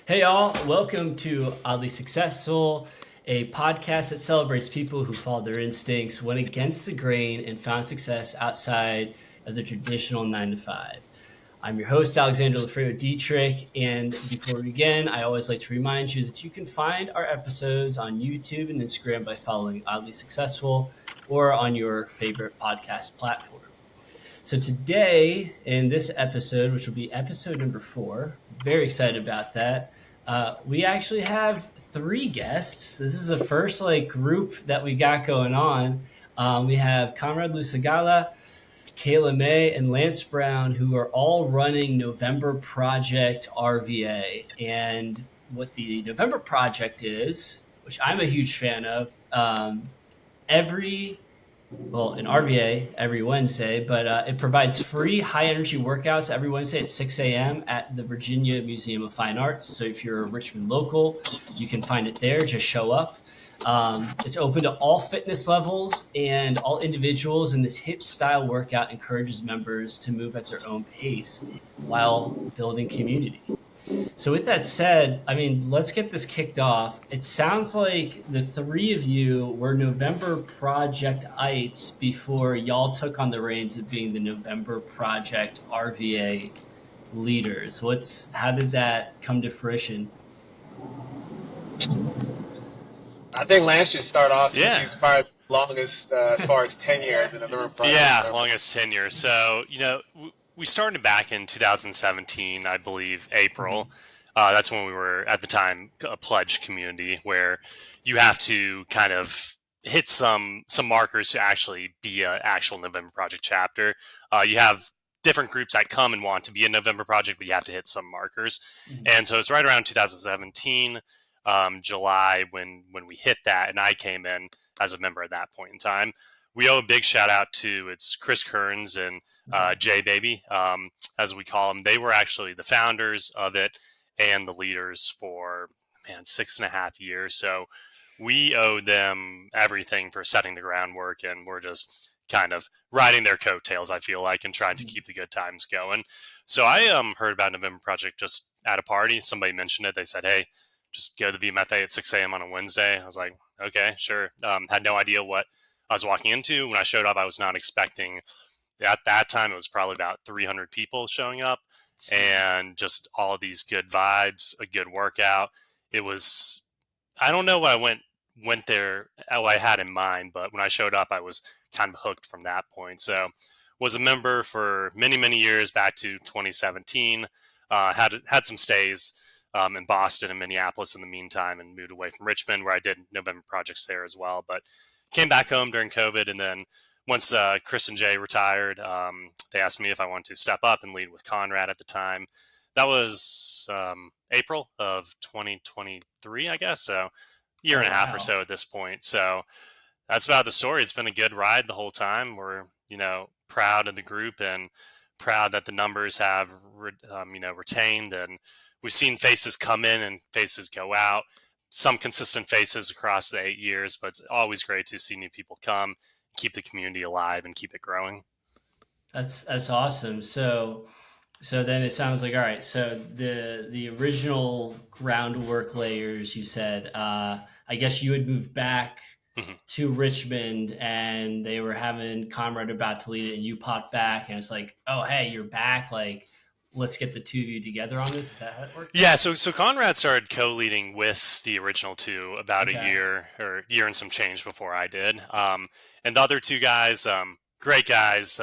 Hey, all, welcome to Oddly Successful, a podcast that celebrates people who followed their instincts, went against the grain, and found success outside of the traditional 9 to 5. I'm your host, Alexander Lafredo Dietrich, and before we begin, I always like to remind you that you can find our episodes on YouTube and Instagram by following Oddly Successful or on your favorite podcast platform. So today in this episode, which will be episode number 4, very excited about that. We actually have 3 guests. This is the first group that we got going on. We have Conrad Lusugala, Kayla May, and Lance Brown, who are all running November Project RVA. And what the November Project is, which I'm a huge fan of, in RVA every Wednesday, but it provides free high energy workouts every Wednesday at 6 a.m. at the Virginia Museum of Fine Arts. So if you're a Richmond local, you can find it there. Just show up. It's open to all fitness levels and all individuals, and this HIIT style workout encourages members to move at their own pace while building community. So with that said, let's get this kicked off. It sounds like the 3 of you were November Project-ites before y'all took on the reins of being the November Project RVA leaders. How did that come to fruition? I think Lance should start off since Yeah. he's probably longest as far as tenure as a November Project. Yeah, longest tenure. So, we started back in 2017, I believe, April. That's when we were, at the time, a pledge community where you have to kind of hit some markers to actually be an actual November Project chapter. You have different groups that come and want to be a November Project, but you have to hit some markers. And so it's right around 2017, July, when we hit that, and I came in as a member at that point in time. We owe a big shout out to Chris Kearns and J Baby, as we call them. They were actually the founders of it and the leaders for 6.5 years. So we owe them everything for setting the groundwork, and we're just kind of riding their coattails, I feel like, and trying to keep the good times going. So I heard about November Project just at a party. Somebody mentioned it. They said, hey, just go to the VMFA at 6 a.m. on a Wednesday. I was like, okay, sure. Had no idea what I was walking into. When I showed up, I was not expecting, at that time, it was probably about 300 people showing up and just all of these good vibes, a good workout. It was, I don't know what I went there, what I had in mind, but when I showed up, I was kind of hooked from that point. So was a member for many, many years back to 2017, had some stays in Boston and Minneapolis in the meantime, and moved away from Richmond, where I did November projects there as well. But came back home during COVID, and then once Chris and Jay retired, they asked me if I wanted to step up and lead with Conrad at the time. That was April of 2023, I guess. So year and a half or so at this point. So that's about the story. It's been a good ride the whole time. We're, proud of the group and proud that the numbers have, retained, and we've seen faces come in and faces go out, some consistent faces across the 8 years, but it's always great to see new people come, keep the community alive, and keep it growing. That's awesome. So then it sounds like, all right, so the original groundwork layers, you said, I guess you had moved back to Richmond, and they were having Conrad about to lead it, and you popped back, and it's like, oh, hey, you're back, like, let's get the 2 of you together on this. Is that how it works? Yeah, so Conrad started co-leading with the original 2 about a year and some change before I did. And the other 2 guys, great guys,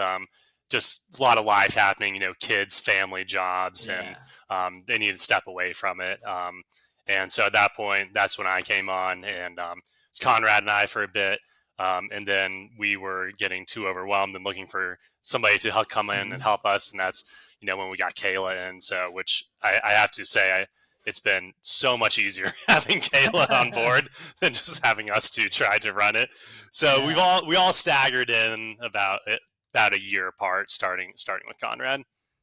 just a lot of life happening, kids, family, jobs, and they needed to step away from it. And so at that point, that's when I came on, and it's Conrad and I for a bit. And then we were getting too overwhelmed and looking for somebody to help come in and help us. And that's, when we got Kayla in. So, which I have to say, it's been so much easier having Kayla on board than just having us 2 try to run it. So we all staggered in about a year apart, starting with Conrad.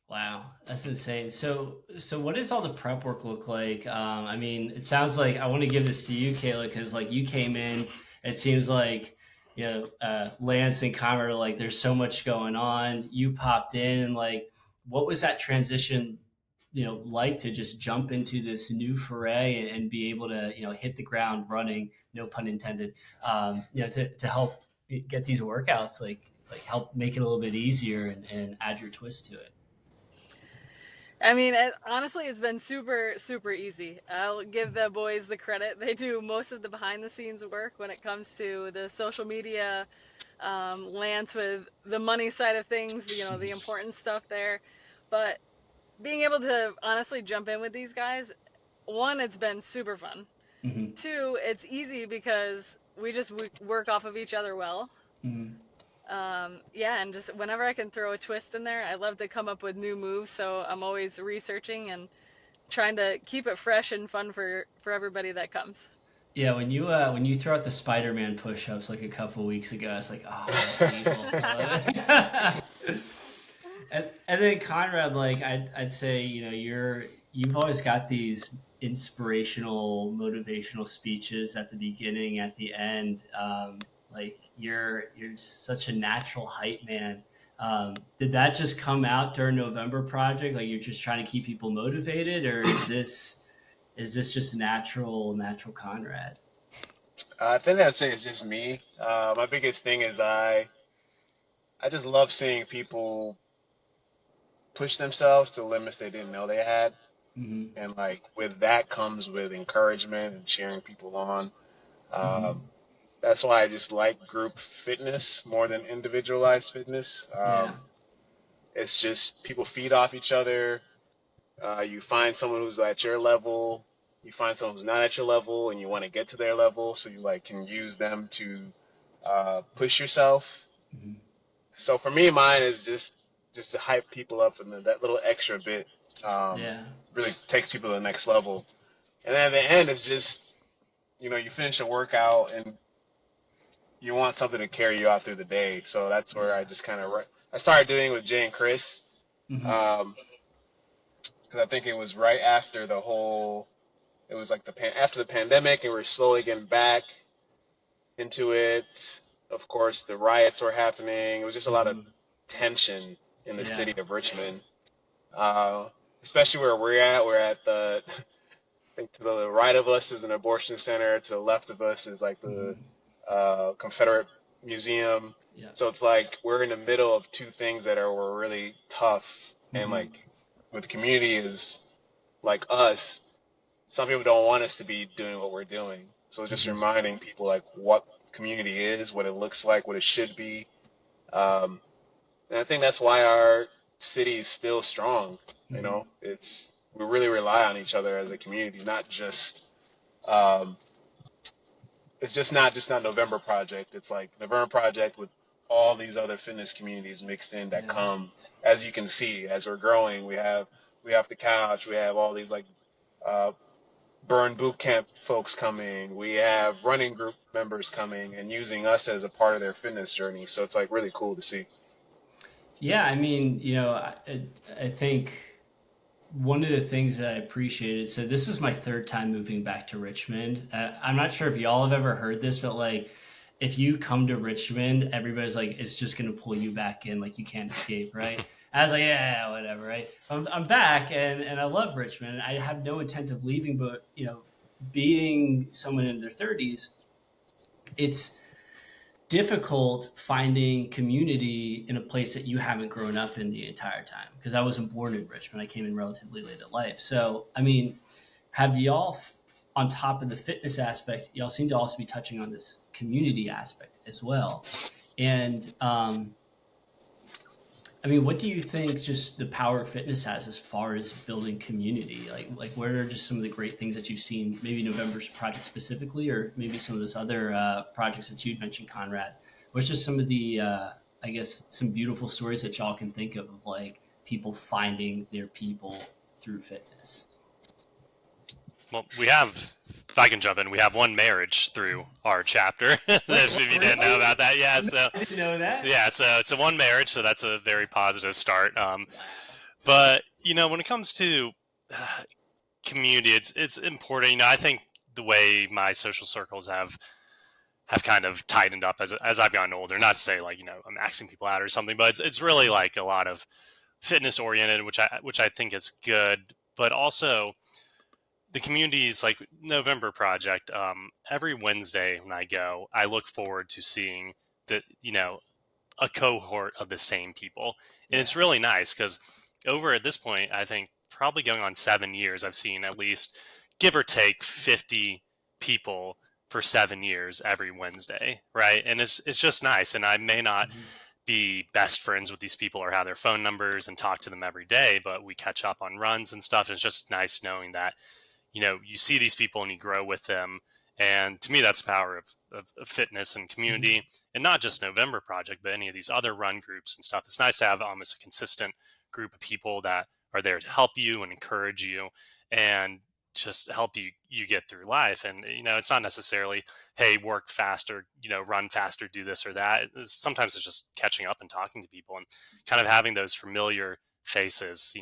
Wow, that's insane. So what does all the prep work look like? It sounds like, I want to give this to you, Kayla, because you came in. It seems like Lance and Conrad are like, there's so much going on. You popped in, and what was that transition like to just jump into this new foray and be able to, hit the ground running, no pun intended, to help get these workouts, like help make it a little bit easier and add your twist to it? I mean, honestly, it's been super, super easy. I'll give the boys the credit. They do most of the behind the scenes work when it comes to the social media, Lance with the money side of things, the important stuff there. But being able to honestly jump in with these guys, one, it's been super fun. Mm-hmm. Two, it's easy because we just work off of each other well. Mm-hmm. Yeah, and just whenever I can throw a twist in there, I love to come up with new moves. So I'm always researching and trying to keep it fresh and fun for everybody that comes. Yeah, when you throw out the Spider-Man push-ups like a couple weeks ago, I was like, oh, that's evil. I love it. And then Conrad, like I'd say, you've always got these inspirational, motivational speeches at the beginning, at the end. Like you're such a natural hype man. Did that just come out during November Project? Like you're just trying to keep people motivated, or is this just natural Conrad? I think I'd say it's just me. My biggest thing is I just love seeing people push themselves to limits they didn't know they had. Mm-hmm. And like with that comes with encouragement and cheering people on. Mm-hmm. That's why I just like group fitness more than individualized fitness. Yeah. It's just people feed off each other. You find someone who's at your level, you find someone who's not at your level, and you want to get to their level, so you like can use them to push yourself. Mm-hmm. So for me, mine is just to hype people up, and that little extra bit Yeah. really takes people to the next level. And then at the end, it's just you finish a workout and you want something to carry you out through the day. So that's where I Yeah. just kind of I started doing it with Jay and Chris. Mm-hmm. Because I think it was right after it was like after the pandemic, and we're slowly getting back into it. Of course, the riots were happening. It was just a lot of Mm-hmm. tension in the Yeah. city of Richmond, especially where we're at. We're at I think to the right of us is an abortion center. To the left of us is like the Mm-hmm. Confederate Museum. Yeah. So it's like we're in the middle of two things that were really tough, and Mm-hmm. like with community is like us, some people don't want us to be doing what we're doing. So it's just Mm-hmm. reminding people like what community is, what it looks like, what it should be. Um, and I think that's why our city is still strong. Mm-hmm. We really rely on each other as a community, not just um, it's just not November Project. It's like November Project with all these other fitness communities mixed in that Yeah. come. As you can see, as we're growing, we have the couch, we have all these like uh, burn boot camp folks coming, we have running group members coming and using us as a part of their fitness journey. So it's like really cool to see. Yeah, I mean, I think one of the things that I appreciated. So this is my third time moving back to Richmond. I'm not sure if y'all have ever heard this, but like, if you come to Richmond, everybody's like, it's just gonna pull you back in, like you can't escape, right? I was like, yeah, whatever, right? I'm back, and I love Richmond. I have no intent of leaving, but being someone in their 30s, it's difficult finding community in a place that you haven't grown up in the entire time, because I wasn't born in Richmond. I came in relatively late in life. So, I mean, have y'all, on top of the fitness aspect, y'all seem to also be touching on this community aspect as well. And I mean, what do you think just the power of fitness has as far as building community? Like what are just some of the great things that you've seen, maybe November's project specifically, or maybe some of those other projects that you'd mentioned, Conrad? What's just some of the, I guess, some beautiful stories that y'all can think of like people finding their people through fitness? Well, if I can jump in, we have one marriage through our chapter. If you didn't know about that, yeah. So I didn't know that. yeah, it's a one marriage, so that's a very positive start. But when it comes to community, it's important. I think the way my social circles have kind of tightened up as I've gotten older. Not to say like I'm axing people out or something, but it's really like a lot of fitness oriented, which I think is good. but also the communities like November Project. Every Wednesday when I go, I look forward to seeing the, a cohort of the same people. And it's really nice because over at this point, I think probably going on 7 years, I've seen at least give or take 50 people for 7 years every Wednesday. Right. And it's just nice. And I may not be best friends with these people or have their phone numbers and talk to them every day, but we catch up on runs and stuff. And it's just nice knowing that, you see these people and you grow with them. And to me, that's the power of fitness and community, and not just November Project, but any of these other run groups and stuff. It's nice to have almost a consistent group of people that are there to help you and encourage you and just help you get through life. And, it's not necessarily, hey, work faster, run faster, do this or that. Sometimes it's just catching up and talking to people and kind of having those familiar faces,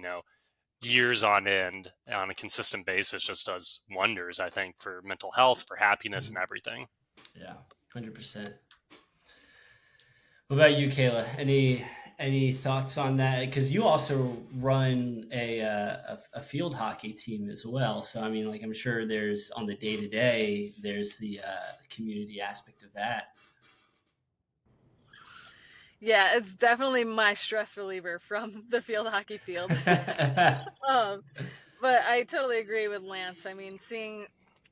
years on end on a consistent basis just does wonders, I think, for mental health, for happiness and everything. Yeah, 100%. What about you, Kayla? Any thoughts on that? Because you also run a field hockey team as well. So I mean, like, I'm sure there's on the day-to-day, there's the community aspect of that. Yeah, it's definitely my stress reliever from the field hockey field. But I totally agree with Lance. I mean,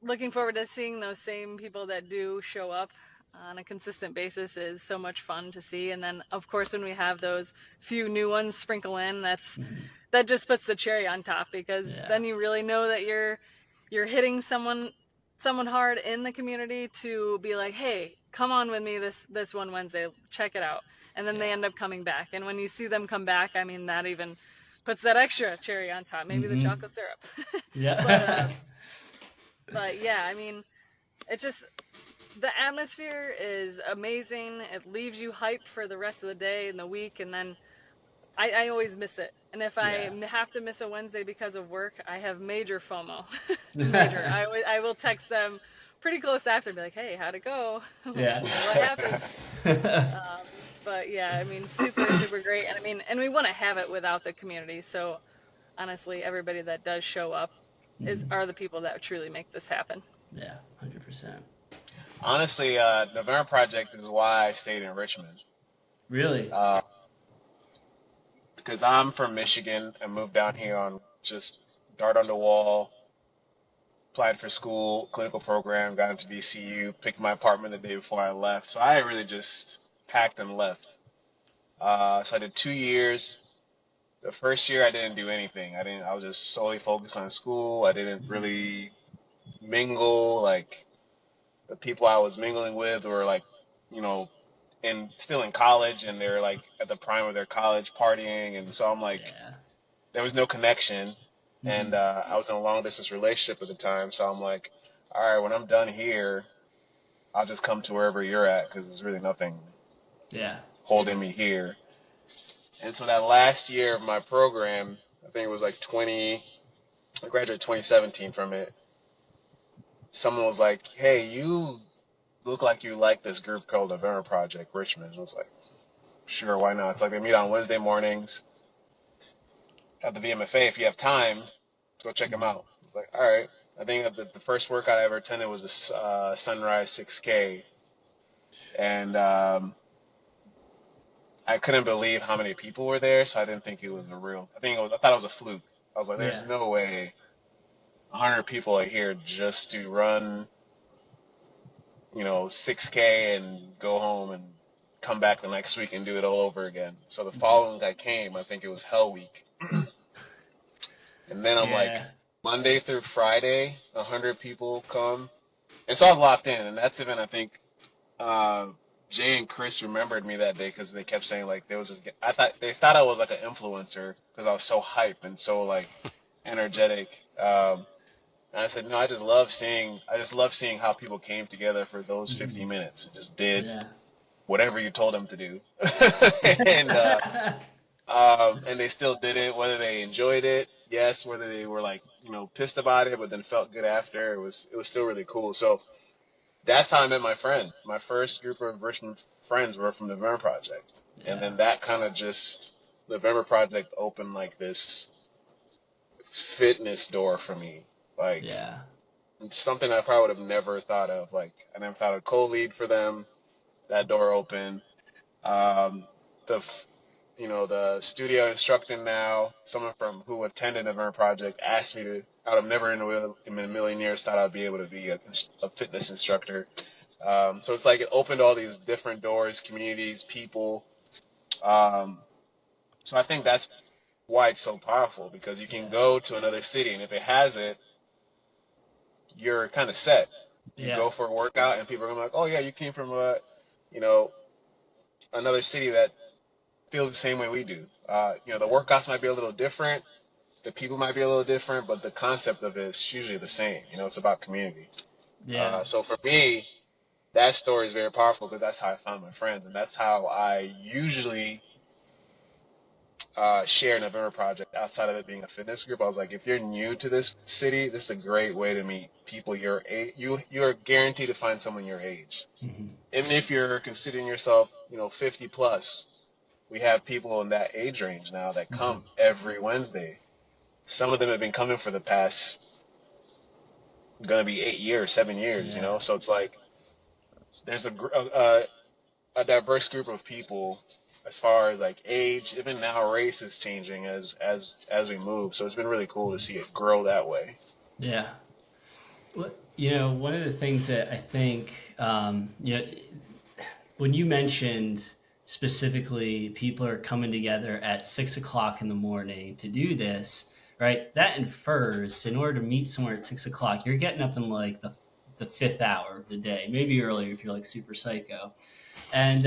looking forward to seeing those same people that do show up on a consistent basis is so much fun to see. And then, of course, when we have those few new ones sprinkle in, that just puts the cherry on top, because then you really know that you're hitting someone hard in the community to be like, hey, come on with me this one Wednesday, check it out. And then they end up coming back. And when you see them come back, I mean, that even puts that extra cherry on top, maybe the chocolate syrup. Yeah. But yeah, I mean, it's just, the atmosphere is amazing. It leaves you hyped for the rest of the day and the week. And then I always miss it. And if I have to miss a Wednesday because of work, I have major FOMO. Major. I will text them pretty close after and be like, hey, how'd it go? Yeah. What happened? But yeah, I mean, super, super great. And I mean, and we want to have it without the community. So honestly, everybody that does show up are the people that truly make this happen. Yeah, 100%. Honestly, November Project is why I stayed in Richmond. Really? Because I'm from Michigan and moved down here on just dart on the wall, applied for school, clinical program, got into VCU, picked my apartment the day before I left. So I really just packed and left. So I did 2 years. The first year I didn't do anything. I was just solely focused on school. I didn't really mingle. Like, the people I was mingling with were like, still in college, and they're like at the prime of their college partying. And so I'm like, there was no connection. And I was in a long distance relationship at the time. So I'm like, all right, when I'm done here, I'll just come to wherever you're at, because there's really nothing holding me here. And so that last year of my program, I think it was like I graduated 2017 from it. Someone was like, hey, you look like you like this group called the November Project Richmond. I was like, sure, why not? It's like they meet on Wednesday mornings at the VMFA. If you have time, go check them out. I was like, all right. I think the first workout I ever attended was the Sunrise 6K. And I couldn't believe how many people were there, so I didn't think it was I thought it was a fluke. I was like, there's no way 100 people are here just to run, 6K and go home and come back the next week and do it all over again. So the following week I came, I think it was Hell Week. And then I'm like, Monday through Friday, 100 people come. And so I was locked in, and that's even, I think, Jay and Chris remembered me that day because they kept saying, like, there was this. They thought I was like an influencer because I was so hype and so like energetic. And I said, no, I just love seeing how people came together for those 50 minutes and just did whatever you told them to do, and they still did it. Whether they enjoyed it, yes. Whether they were like pissed about it, but then felt good after, it was still really cool. So. That's how I met my friend. My first group of Richmond friends were from the November Project. And then that kind of the November Project opened like this fitness door for me. Like, Yeah. it's something I probably would have never thought of. Like, I never thought of co-lead for them. That door open. Um, the the studio instructing now, someone from who attended the Burn Project asked me to. I would have never in a million years thought I'd be able to be a fitness instructor. So it's like it opened all these different doors, communities, people. Um, so I think that's why it's so powerful, because you can Yeah. go to another city, and if it has it, you're kind of set. You Yeah. go for a workout, and people are gonna be like, "Oh yeah, you came from you know, another city that feels the same way we do." The workouts might be a little different, the people might be a little different, but the concept of it is usually the same. It's about community. Yeah. So for me, that story is very powerful because that's how I found my friends, and that's how I usually share November Project outside of it being a fitness group. I was like, if you're new to this city, this is a great way to meet people your age. You're guaranteed to find someone your age. Mm-hmm. Even if you're considering yourself, 50 plus, we have people in that age range now that Mm-hmm. come every Wednesday. Some of them have been coming for the past, gonna be 8 years, 7 years. Yeah. So it's like there's a diverse group of people as far as like age. Even now, race is changing as we move. So it's been really cool to see it grow that way. Yeah. Well, one of the things that I think, when you mentioned specifically people are coming together at 6 o'clock in the morning to do this, right? That infers in order to meet somewhere at 6 o'clock, you're getting up in like the fifth hour of the day, maybe earlier if you're like super psycho. And,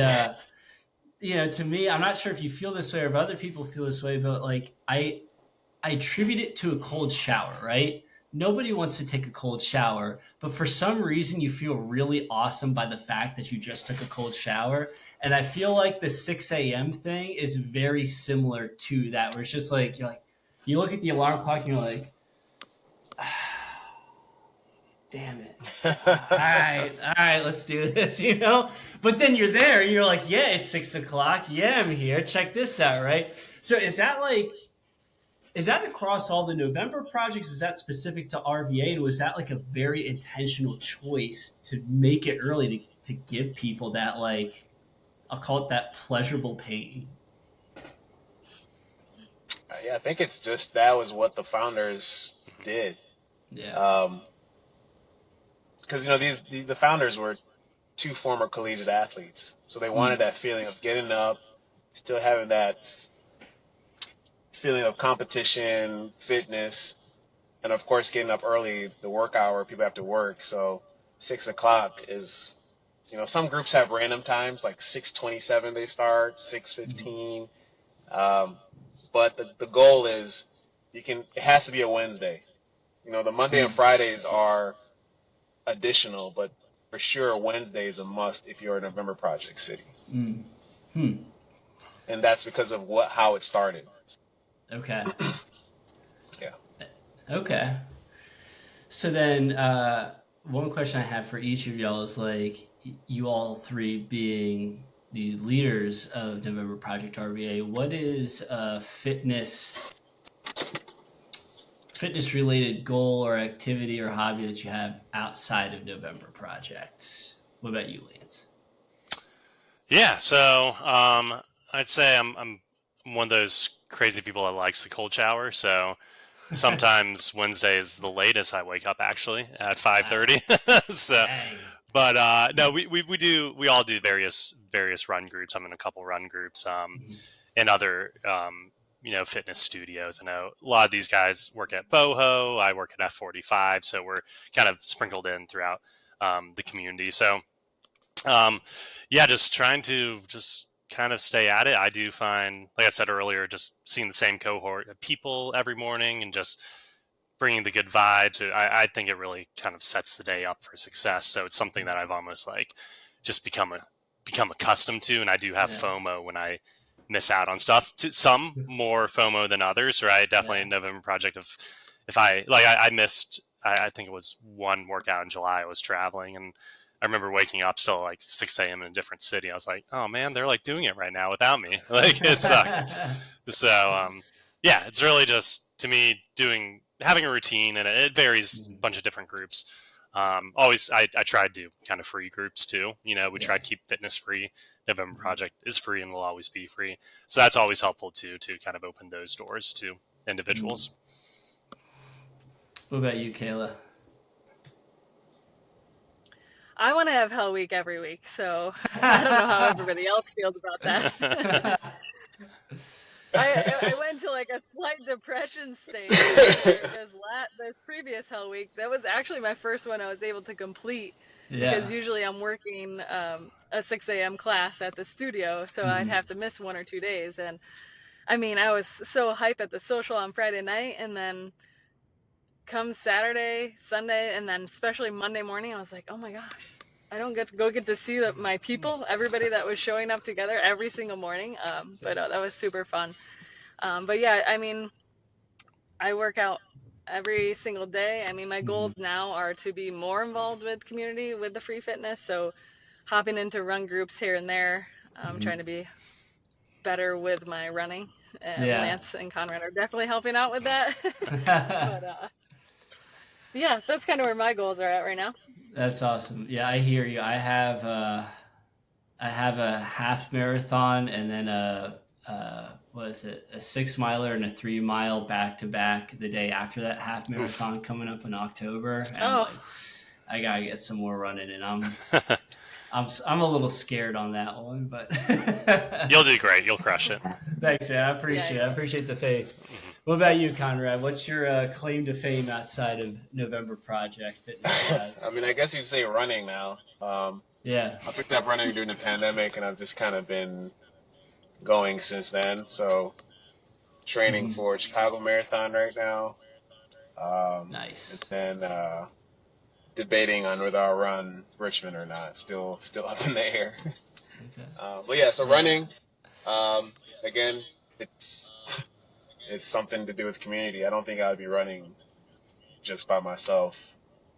to me, I'm not sure if you feel this way or if other people feel this way, but like I attribute it to a cold shower, right? Nobody wants to take a cold shower, but for some reason you feel really awesome by the fact that you just took a cold shower. And I feel like the 6 a.m. thing is very similar to that, where it's just like, you look at the alarm clock and you're like, damn it. All right, let's do this, But then you're there and you're like, yeah, it's 6 o'clock. Yeah, I'm here. Check this out, right? So is that across all the November projects? Is that specific to RVA? And was that like a very intentional choice to make it early to give people that, like, I'll call it that pleasurable pain? Yeah, I think it's just that was what the founders did. Yeah. Because the founders were two former collegiate athletes, so they wanted that feeling of getting up, still having that feeling of competition, fitness, and of course getting up early. The work hour, people have to work, so 6 o'clock is, some groups have random times like 6:27 they start, 6:15, but the goal is it has to be a Wednesday. The Monday and Fridays are additional, but for sure Wednesday is a must if you're a November Project city. And that's because of how it started. Okay. Yeah. Okay. So then, one question I have for each of y'all is, like, you all three being the leaders of November Project RVA, what is a fitness related goal or activity or hobby that you have outside of November Project? What about you, Lance? Yeah, so I'd say I'm one of those crazy people that likes the cold shower. So sometimes Wednesday is the latest I wake up, actually, at 5:30. So, Dang. but no, we all do various run groups. I'm in a couple run groups, and other fitness studios. I know a lot of these guys work at Boho. I work at F45, so we're kind of sprinkled in throughout the community. So, just trying to just kind of stay at it. I do find, like I said earlier, just seeing the same cohort of people every morning and just bringing the good vibes. I think it really kind of sets the day up for success. So it's something that I've almost like just become accustomed to. And I do have FOMO when I miss out on stuff. Some more FOMO than others, right? Definitely a November Project. If I missed, I think it was one workout in July. I was traveling and I remember waking up still like 6 a.m. in a different city. I was like, oh man, they're like doing it right now without me. Like, it sucks. So, it's really just to me, having a routine, and it varies a bunch of different groups. Always, I tried to kind of free groups too. We try to keep fitness free. November Project is free and will always be free. So that's always helpful too, to kind of open those doors to individuals. What about you, Kayla? I want to have Hell Week every week, so I don't know how everybody else feels about that. I went to like a slight depression state this previous Hell Week. That was actually my first one I was able to complete, because usually I'm working a 6 a.m. class at the studio, so I'd have to miss 1 or 2 days. And I mean, I was so hype at the social on Friday night, and then come Saturday, Sunday, and then especially Monday morning, I was like, oh my gosh, I don't get to see my people, everybody that was showing up together every single morning. But that was super fun. But yeah, I mean, I work out every single day. I mean, my goals now are to be more involved with community, with the free fitness. So hopping into run groups here and there, trying to be better with my running. And Lance and Conrad are definitely helping out with that. But yeah, that's kind of where my goals are at right now. That's awesome. Yeah, I hear you. I have a half marathon, and then a 6 miler and a 3 mile back to back the day after that half marathon coming up in October. And I gotta get some more running, and I'm a little scared on that one, but you'll do great. You'll crush it. Thanks, man. I appreciate the faith. What about you, Conrad? What's your claim to fame outside of November Project Fitness? I mean, I guess you'd say running now. I picked up running during the pandemic, and I've just kind of been going since then. So training for Chicago Marathon right now. Nice. And then debating on whether I'll run Richmond or not. Still up in the air. Okay. But yeah, so running. Again, it's something to do with community. I don't think I would be running just by myself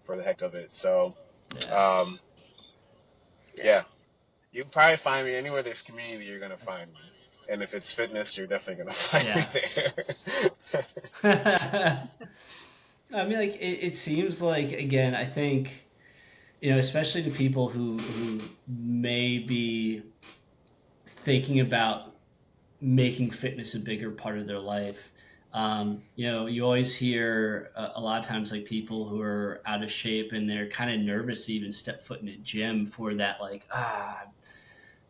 for the heck of it. So, you can probably find me anywhere there's community. You're gonna find me, and if it's fitness, you're definitely gonna find me there. I mean, like it seems like, again, I think, especially to people who may be thinking about making fitness a bigger part of their life. You always hear a lot of times, like, people who are out of shape and they're kind of nervous to even step foot in a gym for that, like,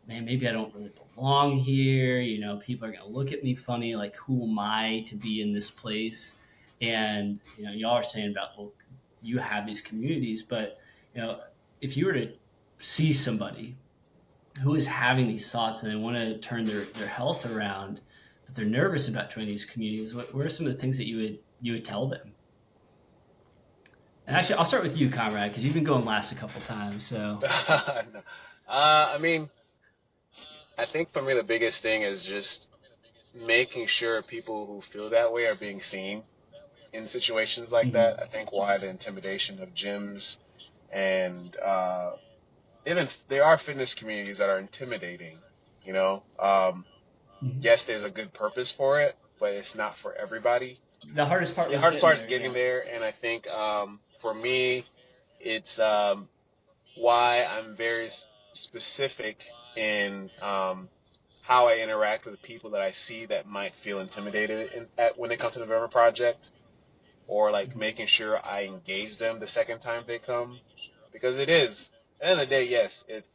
man, maybe I don't really belong here. People are going to look at me funny. Like, who am I to be in this place? And, y'all are saying about, well, you have these communities, but, if you were to see somebody who is having these thoughts and they want to turn their health around, but they're nervous about joining these communities, what are some of the things that you would tell them? And actually, I'll start with you, Conrad, because you've been going last a couple times. So, I mean, I think for me the biggest thing is just making sure people who feel that way are being seen in situations like that. I think why the intimidation of gyms and even there are fitness communities that are intimidating, Yes, there's a good purpose for it, but it's not for everybody. The hardest part is getting there. And I think for me, it's why I'm very specific in how I interact with people that I see that might feel intimidated when they come to the November Project, or like making sure I engage them the second time they come. Because it is, at the end of the day, yes, it's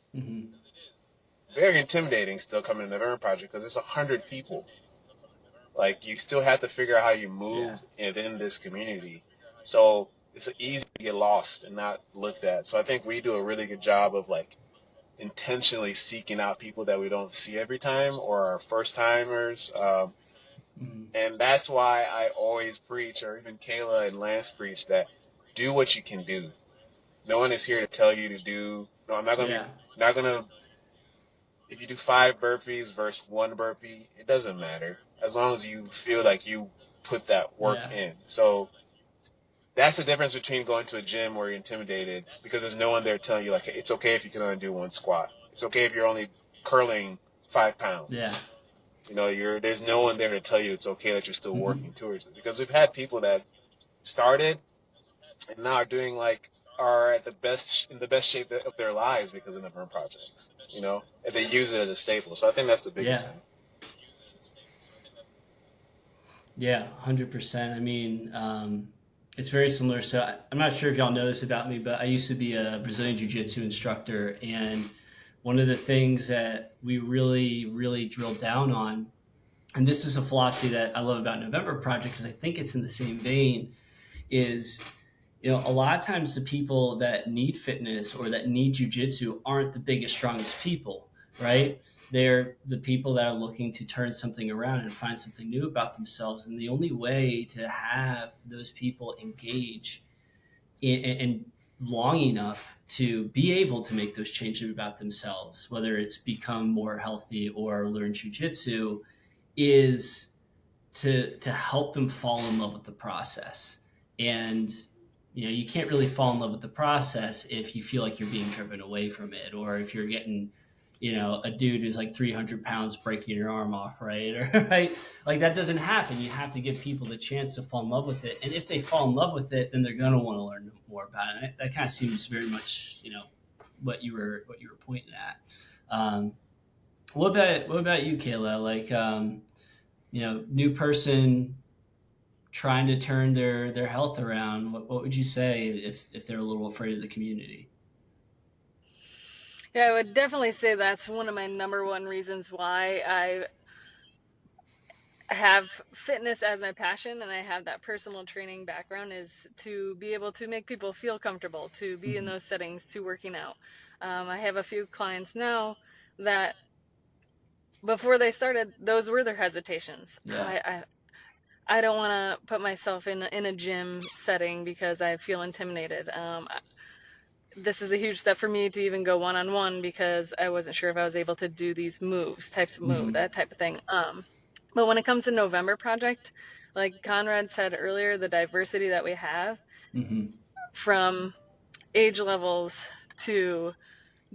very intimidating still coming to the November Project because it's 100 people. Like, you still have to figure out how you move within this community. So it's easy to get lost and not looked at. So I think we do a really good job of, like, intentionally seeking out people that we don't see every time or are first timers. And that's why I always preach, or even Kayla and Lance preach, that do what you can do. No one is here to tell you to do. No, I'm not gonna. If you do 5 burpees versus 1 burpee, it doesn't matter as long as you feel like you put that work in. So that's the difference between going to a gym where you're intimidated because there's no one there telling you, like, it's okay if you can only do 1 squat. It's okay if you're only curling 5 pounds. Yeah. There's no one there to tell you it's okay that you're still Mm-hmm. working towards it. Because we've had people that started and now are at in the best shape of their lives because of the burn projects. And they use it as a staple. So I think that's the biggest Yeah. thing. Yeah, 100%. I mean, it's very similar. So I'm not sure if y'all know this about me, but I used to be a Brazilian Jiu-Jitsu instructor, and one of the things that we really, really drilled down on, and this is a philosophy that I love about November Project because I think it's in the same vein, is a lot of times the people that need fitness or that need jujitsu aren't the biggest, strongest people, right? They're the people that are looking to turn something around and find something new about themselves. And the only way to have those people engage in long enough to be able to make those changes about themselves, whether it's become more healthy or learn jujitsu, is to help them fall in love with the process. And you can't really fall in love with the process if you feel like you're being driven away from it, or if you're getting a dude who's like 300 pounds breaking your arm off, right? Or right, like that doesn't happen. You have to give people the chance to fall in love with it, and if they fall in love with it, then they're going to want to learn more about it. That kind of seems very much what you were pointing at. What about you, Kayla? Like, new person trying to turn their health around. What would you say if they're a little afraid of the community? Yeah, I would definitely say that's one of my number one reasons why I have fitness as my passion and I have that personal training background, is to be able to make people feel comfortable, to be in Mm-hmm. those settings, to working out. I have a few clients now that before they started, those were their hesitations. Yeah. I don't want to put myself in a gym setting because I feel intimidated. This is a huge step for me to even go one on one because I wasn't sure if I was able to do these types of move, Mm-hmm. that type of thing. But when it comes to November Project, like Conrad said earlier, the diversity that we have, Mm-hmm. from age levels to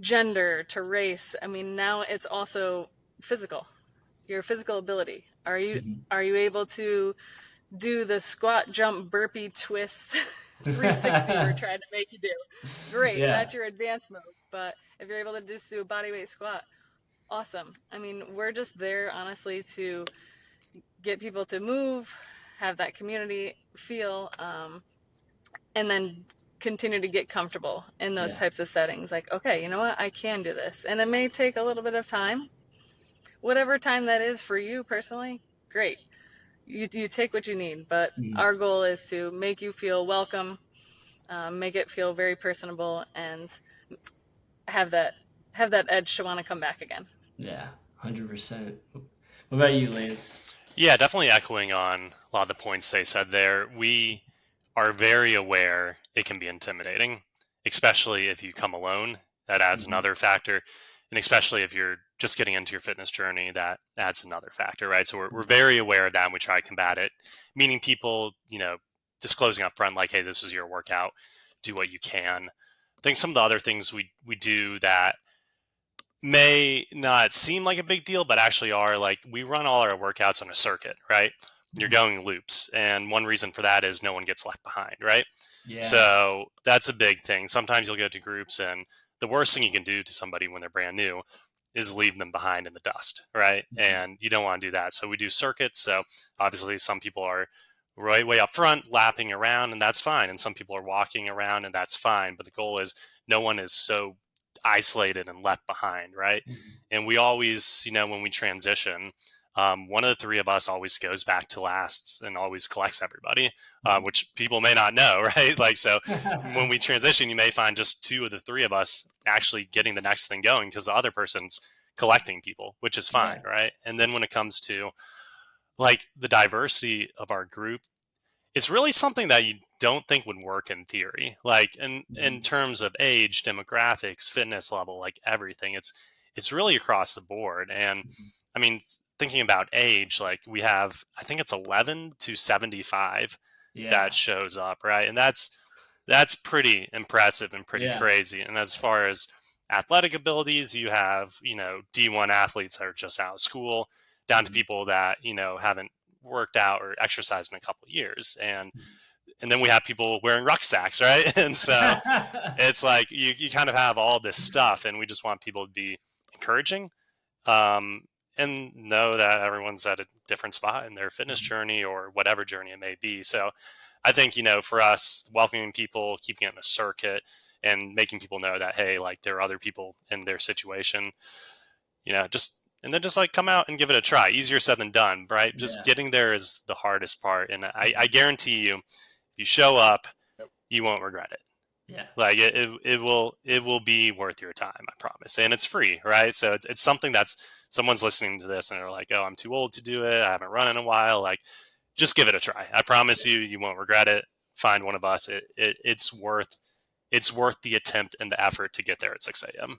gender to race. I mean, now it's also physical. Your physical ability. Are you able to do the squat, jump, burpee, twist 360 we're trying to make you do? Great, Yeah. that's your advanced move. But if you're able to just do a bodyweight squat, awesome. I mean, we're just there, honestly, to get people to move, have that community feel, and then continue to get comfortable in those Yeah. types of settings. Like, okay, you know what? I can do this. And it may take a little bit of time. Whatever time that is for you personally, great. You take what you need. But Mm-hmm. our goal is to make you feel welcome, make it feel very personable, and have that edge to want to come back again. Yeah. 100%. What about you, Lance? Yeah, definitely echoing on a lot of the points they said there. We are very aware it can be intimidating, especially if you come alone. That adds Mm-hmm. another factor. And especially if you're just getting into your fitness journey, that adds another factor, right? So we're very aware of that and we try to combat it. Meaning people, disclosing up front, like, hey, this is your workout, do what you can. I think some of the other things we do that may not seem like a big deal, but actually are, like, we run all our workouts on a circuit, right? You're going loops. And one reason for that is no one gets left behind, right? Yeah. So that's a big thing. Sometimes you'll go to groups and the worst thing you can do to somebody when they're brand new is leave them behind in the dust, right? Mm-hmm. And you don't want to do that. So we do circuits. So obviously some people are right way up front lapping around and that's fine. And some people are walking around and that's fine. But the goal is no one is so isolated and left behind, right? Mm-hmm. And we always, when we transition, one of the three of us always goes back to last and always collects everybody, which people may not know, right? Like, so when we transition, you may find just two of the three of us actually getting the next thing going because the other person's collecting people, which is Yeah. fine, right? And then when it comes to like the diversity of our group, it's really something that you don't think would work in theory. Like in Mm-hmm. terms of age, demographics, fitness level, like everything, it's really across the board. And I mean, thinking about age, like we have, I think it's 11 to 75 that Yeah. shows up, right? And that's pretty impressive and pretty Yeah. crazy. And as far as athletic abilities, you have, D1 athletes that are just out of school down to people that, haven't worked out or exercised in a couple of years. And then we have people wearing rucksacks, right? And so it's like you kind of have all this stuff, and we just want people to be encouraging, and know that everyone's at a different spot in their fitness journey or whatever journey it may be. So I think, for us, welcoming people, keeping it in a circuit, and making people know that, hey, like, there are other people in their situation, and then just like come out and give it a try. Easier said than done, right? Just getting there is the hardest part. And I guarantee you, if you show up, you won't regret it. Yeah. Like it will be worth your time, I promise. And it's free, right? So it's something that's, someone's listening to this and they're like, oh, I'm too old to do it, I haven't run in a while. Like, just give it a try. I promise you won't regret it. Find one of us. It's worth the attempt and the effort to get there at 6 a.m.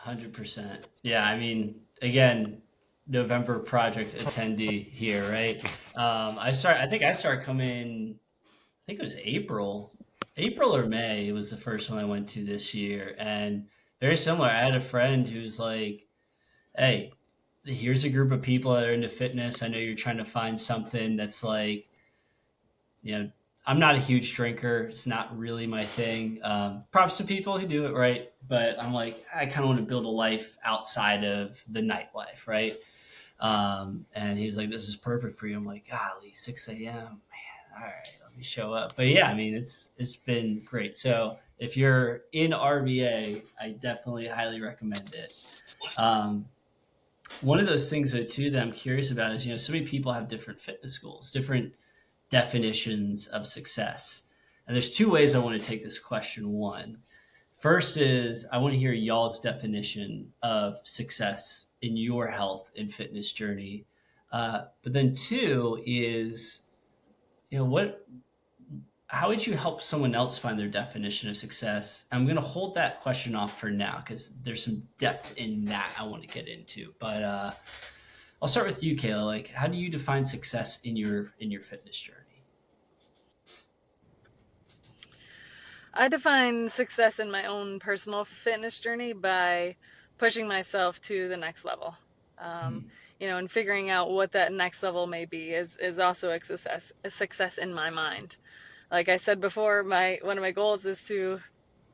100%. Yeah, I mean, again, November project attendee here, right? I think I started coming, I think it was April or May. It was the first one I went to this year, and very similar. I had a friend who's like, hey, here's a group of people that are into fitness. I know you're trying to find something that's like, I'm not a huge drinker. It's not really my thing. Props to people who do it right. But I'm like, I kind of want to build a life outside of the nightlife, right? And he's like, this is perfect for you. I'm like, golly, 6 a.m. Man, all right, let me show up. But yeah, I mean, it's been great. So if you're in RVA, I definitely highly recommend it. One of those things, though, too, that I'm curious about is, so many people have different fitness goals, different definitions of success. And there's two ways I want to take this question. One, first is I want to hear y'all's definition of success in your health and fitness journey. But then two is, how would you help someone else find their definition of success? I'm going to hold that question off for now because there's some depth in that I want to get into. But I'll start with you, Kayla. Like, how do you define success in your fitness journey? I define success in my own personal fitness journey by pushing myself to the next level. And figuring out what that next level may be is also a success in my mind. Like I said before, one of my goals is to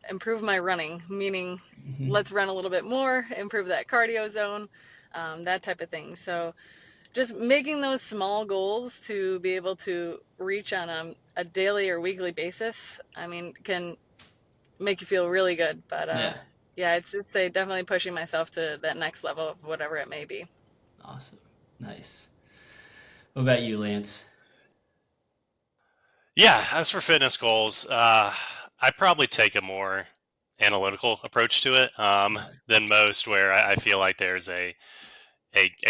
improve my running, meaning let's run a little bit more, improve that cardio zone, that type of thing. So just making those small goals to be able to reach on a daily or weekly basis, I mean, can make you feel really good. But it's just definitely pushing myself to that next level of whatever it may be. Awesome. Nice. What about you, Lance? Yeah, as for fitness goals, I probably take a more analytical approach to it than most, where I feel like there's a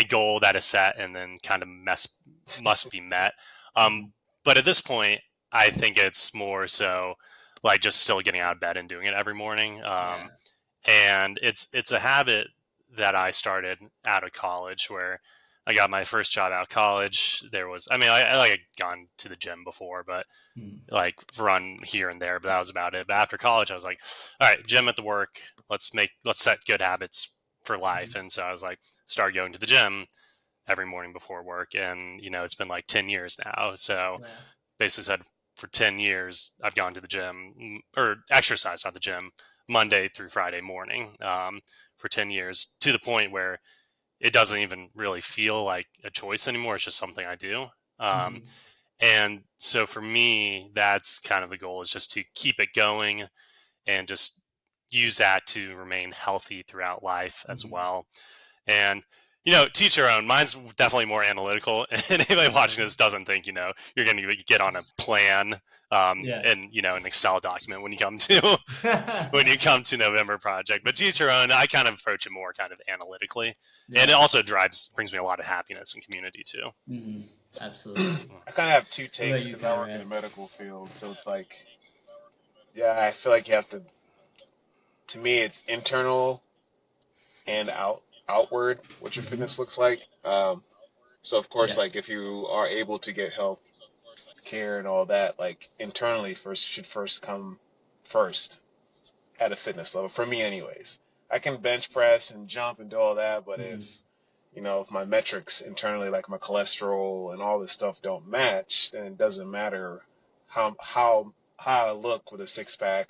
goal that is set and then kind of must be met. But at this point, I think it's more so like just still getting out of bed and doing it every morning. And it's a habit that I started out of college, where I got my first job out of college. I like had gone to the gym before, but like run here and there, but that was about it. But after college, I was like, all right, gym at the work. Let's set good habits for life. And so I was like, start going to the gym every morning before work. And, it's been like 10 years now. So basically said for 10 years, I've gone to the gym or exercised at the gym Monday through Friday morning for 10 years, to the point where it doesn't even really feel like a choice anymore. It's just something I do. And so for me, that's kind of the goal, is just to keep it going and just use that to remain healthy throughout life as well. And, teach your own. Mine's definitely more analytical. And anybody watching this doesn't think, you're going to get on a plan and, an Excel document when you come to November project. But teach your own. I kind of approach it more kind of analytically. And it also brings me a lot of happiness and community too. Mm-hmm. Absolutely. I kind of have two takes because I work in the medical field. So it's like, I feel like you have to me, it's internal and outward what your fitness looks like. So of course, like if you are able to get health care and all that, like internally should come first at a fitness level, for me anyways. I can bench press and jump and do all that, but if if my metrics internally, like my cholesterol and all this stuff, don't match, then it doesn't matter how I look with a six pack,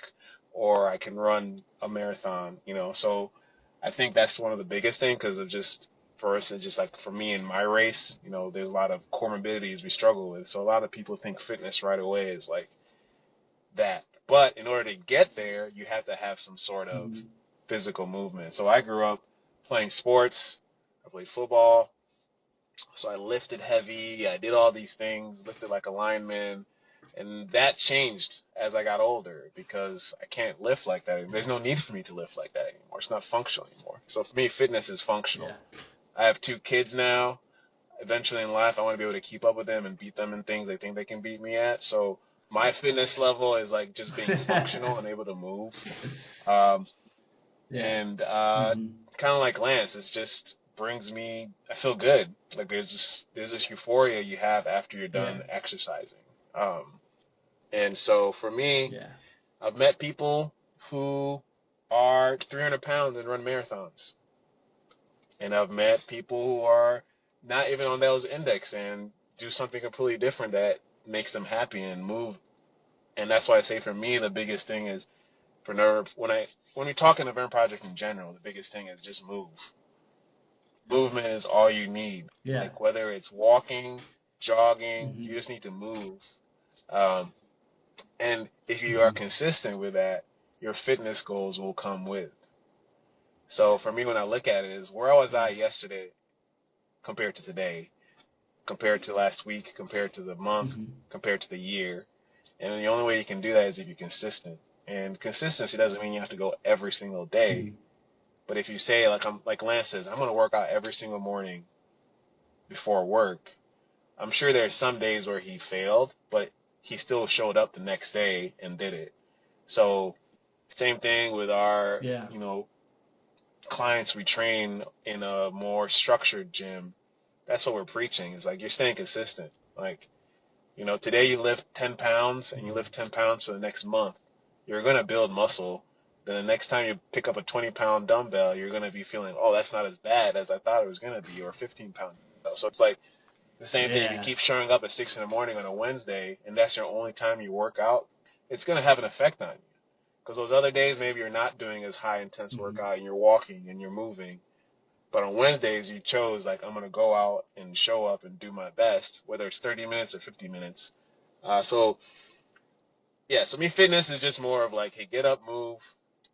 or I can run a marathon. So I think that's one of the biggest things, because of just for us, and just like for me in my race, there's a lot of comorbidities we struggle with. So a lot of people think fitness right away is like that. But in order to get there, you have to have some sort of physical movement. So I grew up playing sports. I played football. So I lifted heavy. I did all these things, lifted like a lineman. And that changed as I got older, because I can't lift like that. There's no need for me to lift like that anymore. It's not functional anymore. So for me, fitness is functional. Yeah. I have 2 kids now. Eventually in life, I want to be able to keep up with them and beat them in things they think they can beat me at. So my fitness level is like just being functional and able to move. And kind of like Lance, it just brings me, I feel good. Like there's this euphoria you have after you're done exercising. And so for me, I've met people who are 300 pounds and run marathons. And I've met people who are not even on those index and do something completely different that makes them happy and move. And that's why I say for me, the biggest thing is when we talk in the Vern Project in general, the biggest thing is just move. Movement is all you need. Yeah. Like whether it's walking, jogging, you just need to move. And if you are consistent with that, your fitness goals will come with. So for me, when I look at it, is where was I yesterday compared to today, compared to last week, compared to the month, compared to the year. And the only way you can do that is if you're consistent. And consistency doesn't mean you have to go every single day. But if you say, like Lance says, I'm going to work out every single morning before work, I'm sure there's some days where he failed, but he still showed up the next day and did it. So same thing with our, clients we train in a more structured gym. That's what we're preaching. Is like, you're staying consistent. Like, today you lift 10 pounds and you lift 10 pounds for the next month. You're going to build muscle. Then the next time you pick up a 20-pound dumbbell, you're going to be feeling, oh, that's not as bad as I thought it was going to be, or a 15-pound dumbbell. So it's like the same thing. If you keep showing up at 6 in the morning on a Wednesday and that's your only time you work out, it's going to have an effect on you. Because those other days, maybe you're not doing as high intense workout and you're walking and you're moving. But on Wednesdays, you chose, like, I'm going to go out and show up and do my best, whether it's 30 minutes or 50 minutes. So me, fitness is just more of like, hey, get up, move,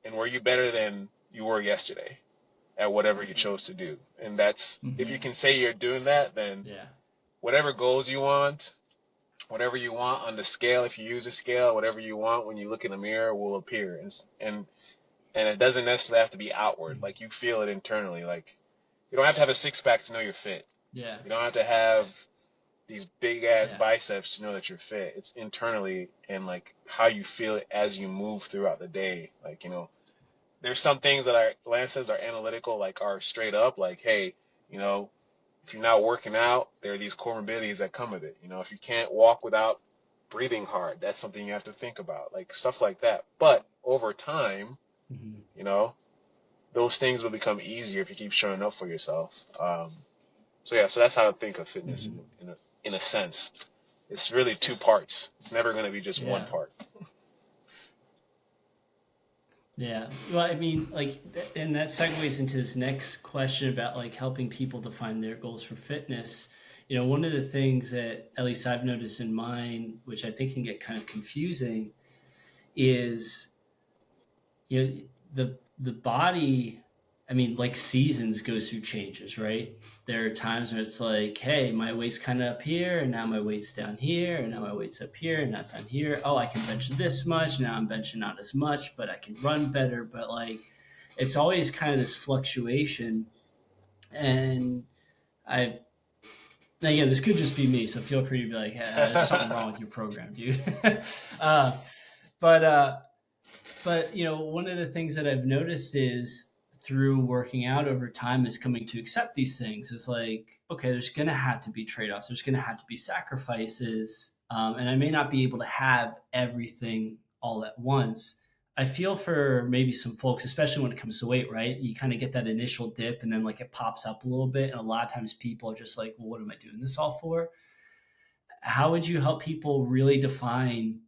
and were you better than you were yesterday at whatever you chose to do? And that's, if you can say you're doing that, then whatever goals you want, whatever you want on the scale, if you use a scale, whatever you want when you look in the mirror will appear. And it doesn't necessarily have to be outward. Like, you feel it internally. Like, you don't have to have a six-pack to know you're fit. Yeah. You don't have to have these big-ass biceps to know that you're fit. It's internally and, like, how you feel it as you move throughout the day. Like, there's some things that Lance says are analytical, like, are straight up. Like, hey, if you're not working out, there are these comorbidities that come with it. If you can't walk without breathing hard, that's something you have to think about, like stuff like that. But over time, those things will become easier if you keep showing up for yourself. So that's how I think of fitness in a sense. It's really 2 parts. It's never going to be just one part. Yeah. Well, I mean, like, and that segues into this next question about, like, helping people define their goals for fitness. One of the things that at least I've noticed in mine, which I think can get kind of confusing, is, the body, I mean, like, seasons goes through changes, right? There are times where it's like, hey, my weight's kind of up here, and now my weight's down here, and now my weight's up here, and that's down here. Oh, I can bench this much. Now I'm benching not as much, but I can run better. But, like, it's always kind of this fluctuation. And again, this could just be me, so feel free to be like, hey, there's something wrong with your program, dude. But one of the things that I've noticed is, through working out over time, is coming to accept these things. It's like, okay, there's going to have to be trade-offs. There's going to have to be sacrifices. And I may not be able to have everything all at once. I feel for maybe some folks, especially when it comes to weight, right? You kind of get that initial dip and then like it pops up a little bit. And a lot of times people are just like, well, what am I doing this all for? How would you help people really define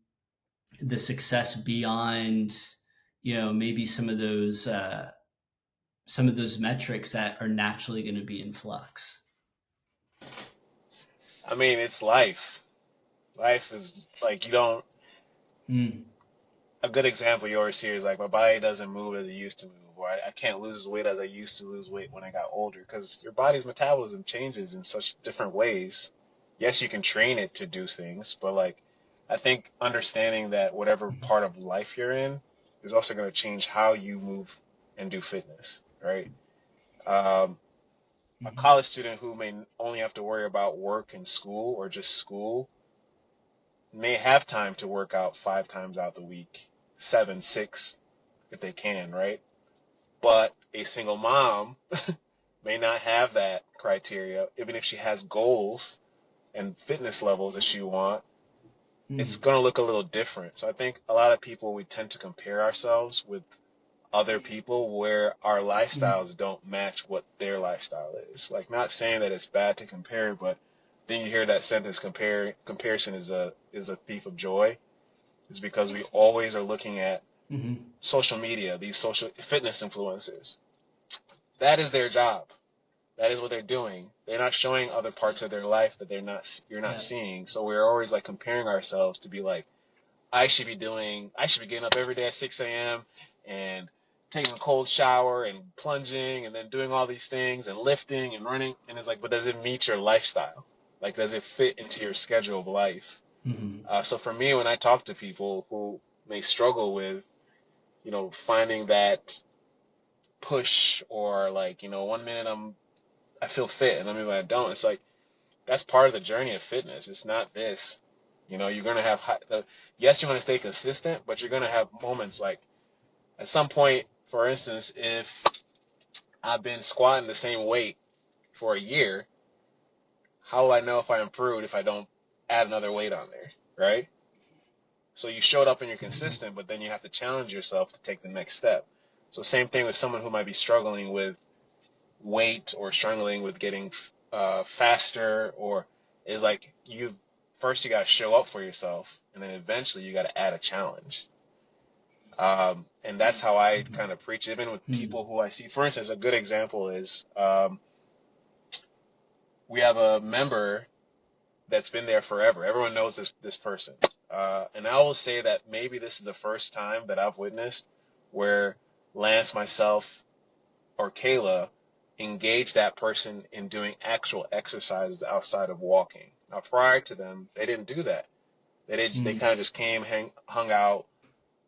the success beyond, maybe some of those metrics that are naturally going to be in flux? I mean, it's life. Life is like you don't. Mm. A good example you always hear is like my body doesn't move as it used to move, or I can't lose weight as I used to lose weight when I got older, because your body's metabolism changes in such different ways. Yes, you can train it to do things, but like I think understanding that whatever part of life you're in is also going to change how you move and do fitness, right? Um, a Mm-hmm. college student who may only have to worry about work and school or just school may have time to work out 5 times out the week, seven, six, if they can, right? But a single mom may not have that criteria, even if she has goals and fitness levels that she want. It's Mm. going to look a little different. So I think a lot of people, we tend to compare ourselves with other people where our Mm. lifestyles don't match what their lifestyle is. Like, not saying that it's bad to compare, but then you hear that sentence, comparison is a thief of joy. It's because we always are looking at Mm-hmm. social media, these social fitness influencers. That is their job. That is what they're doing. They're not showing other parts of their life that you're not Yeah. seeing. So we're always like comparing ourselves to be like, I should be getting up every day at 6 a.m. and taking a cold shower and plunging and then doing all these things and lifting and running. And it's like, but does it meet your lifestyle? Like, does it fit into your schedule of life? Mm-hmm. So for me, when I talk to people who may struggle with, finding that push, or like, one minute I feel fit and then maybe I don't. It's like that's part of the journey of fitness. It's not this. You're gonna have yes, you want to stay consistent, but you're gonna have moments like at some point, for instance, if I've been squatting the same weight for a year, how will I know if I improved if I don't add another weight on there, right? So you showed up and you're Mm-hmm. consistent, but then you have to challenge yourself to take the next step. So same thing with someone who might be struggling with weight or struggling with getting faster, or is like you got to show up for yourself, and then eventually you got to add a challenge. And that's how I kind of preach, even with Mm-hmm. people who I see. For instance, a good example is we have a member that's been there forever. Everyone knows this person, and I will say that maybe this is the first time that I've witnessed where Lance, myself, or Kayla engage that person in doing actual exercises outside of walking. Now, prior to them, they didn't do that. They kind of just came, hung out,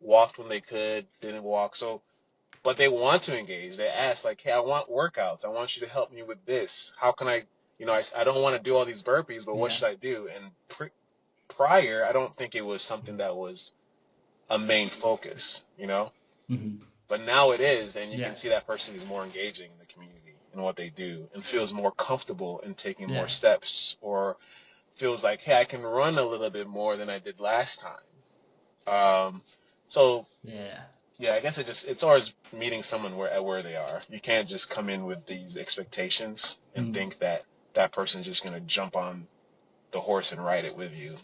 walked when they could, didn't walk. So, but they want to engage. They ask like, "Hey, I want workouts. I want you to help me with this. How can I? I don't want to do all these burpees, but what Yeah. should I do?" And prior, I don't think it was something that was a main focus. Mm-hmm. But now it is, and you Yeah. can see that person is more engaging in the community and what they do, and feels more comfortable in taking more Yeah. steps, or feels like, hey, I can run a little bit more than I did last time. So Yeah. yeah, I guess it's always meeting someone where they are. You can't just come in with these expectations and Mm. think that that person's just gonna jump on the horse and ride it with you.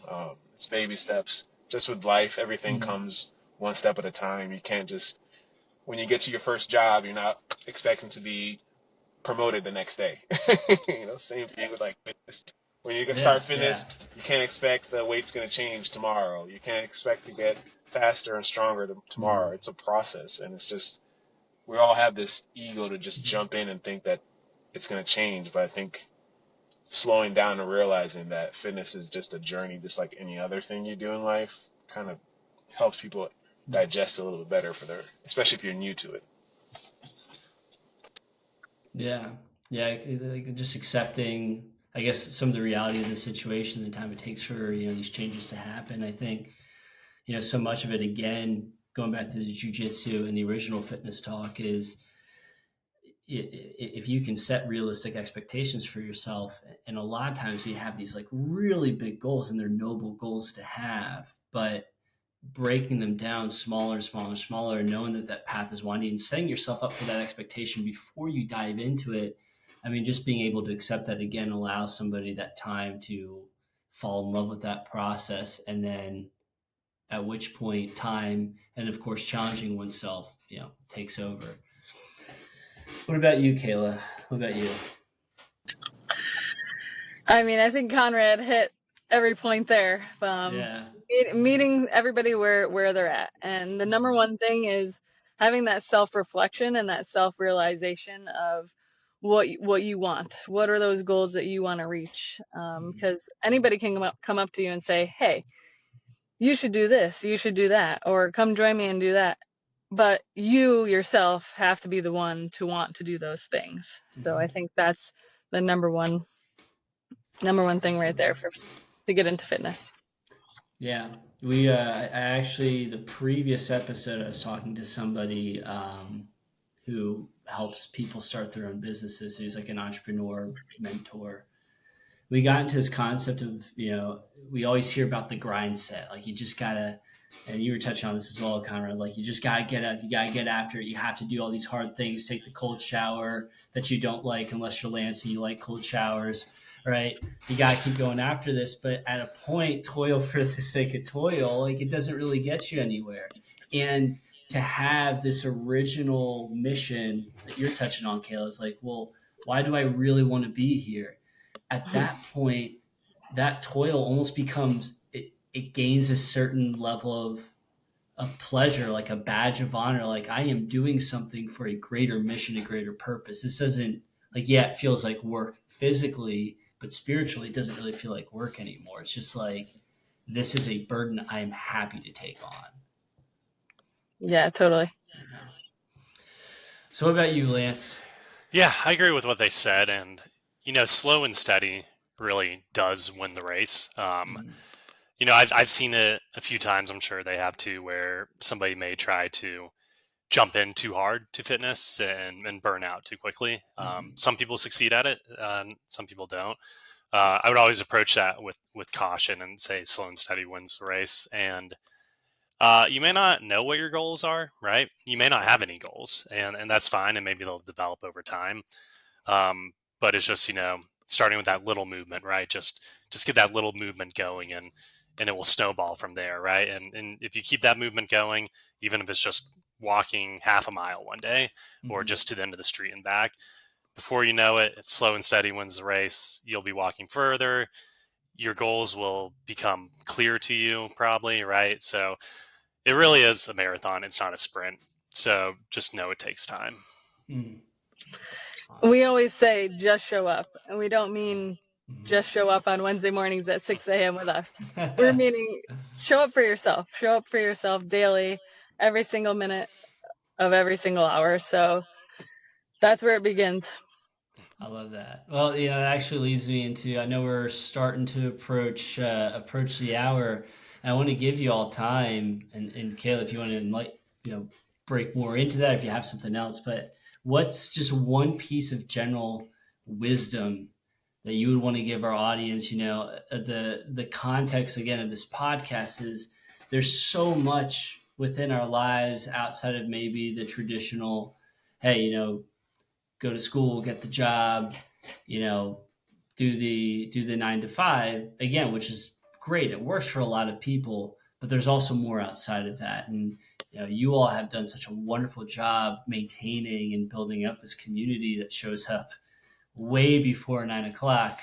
It's baby steps. Just with life, everything Mm. comes one step at a time. You can't just when you get to your first job, you're not expecting to be promoted the next day. Same thing with like fitness. When you Yeah. start fitness, Yeah. you can't expect the weight's going to change tomorrow. You can't expect to get faster and stronger tomorrow. Mm. It's a process, and it's just we all have this ego to just jump in and think that it's going to change. But I think slowing down and realizing that fitness is just a journey, just like any other thing you do in life, kind of helps people digest a little bit better especially if you're new to it. Yeah. Yeah. Like just accepting, I guess, some of the reality of the situation, the time it takes for these changes to happen. I think so much of it, again, going back to the jujitsu and the original fitness talk, is if you can set realistic expectations for yourself. And a lot of times we have these like really big goals, and they're noble goals to have, but breaking them down smaller and smaller and smaller, knowing that that path is winding and setting yourself up for that expectation before you dive into it. I mean, just being able to accept that again allows somebody that time to fall in love with that process, and then at which point time and of course challenging oneself, takes over. What about you, Kayla? What about you? I mean, I think Conrad hit every point there. Yeah. Meeting everybody where they're at. And the number one thing is having that self-reflection and that self-realization of what you want. What are those goals that you want to reach? Because anybody can come up to you and say, hey, you should do this, you should do that, or come join me and do that. But you yourself have to be the one to want to do those things. So I think that's the number one thing right there to get into fitness. Yeah, we I actually, the previous episode I was talking to somebody who helps people start their own businesses. He's like an entrepreneur mentor. We got into this concept of, we always hear about the grind set. Like you just gotta, and you were touching on this as well, Conrad, like you just gotta get up, you gotta get after it. You have to do all these hard things, take the cold shower that you don't like unless you're Lance and you like cold showers, right? You gotta keep going after this. But at a point, toil for the sake of toil, like it doesn't really get you anywhere. And to have this original mission that you're touching on, Kayla, is like, well, why do I really want to be here? At that point, that toil almost becomes, it gains a certain level of pleasure, like a badge of honor. Like I am doing something for a greater mission, a greater purpose. This doesn't, like, yeah, it feels like work physically, but spiritually it doesn't really feel like work anymore. It's just like, this is a burden I am happy to take on. Yeah, totally. So what about you, Lance? Yeah, I agree with what they said. And, slow and steady really does win the race. I've seen it a few times. I'm sure they have too, where somebody may try to jump in too hard to fitness and burn out too quickly. Some people succeed at it, some people don't. I would always approach that with caution and say slow and steady wins the race. And you may not know what your goals are, right? You may not have any goals, and that's fine, and maybe they'll develop over time. But it's just, starting with that little movement, right? Just get that little movement going, and it will snowball from there, right? And if you keep that movement going, even if it's just walking half a mile one day or just to the end of the street and back, before you know it, it's slow and steady wins the race. You'll be walking further. Your goals will become clear to you, probably, right? So it really is a marathon. It's not a sprint. So just know it takes time. We always say just show up, and we don't mean just show up on Wednesday mornings at 6 a.m. with us. We're meaning show up for yourself. Show up for yourself daily, every single minute of every single hour. So that's where it begins. I love that. Well, it actually leads me into, I know we're starting to approach the hour, and I want to give you all time, and Kayla, if you want to break more into that, if you have something else, but what's just one piece of general wisdom that you would want to give our audience? The context again of this podcast is there's so much within our lives outside of maybe the traditional, hey, go to school, get the job, do the 9 to 5 again, which is great. It works for a lot of people, but there's also more outside of that. And you all have done such a wonderful job maintaining and building up this community that shows up way before 9 o'clock.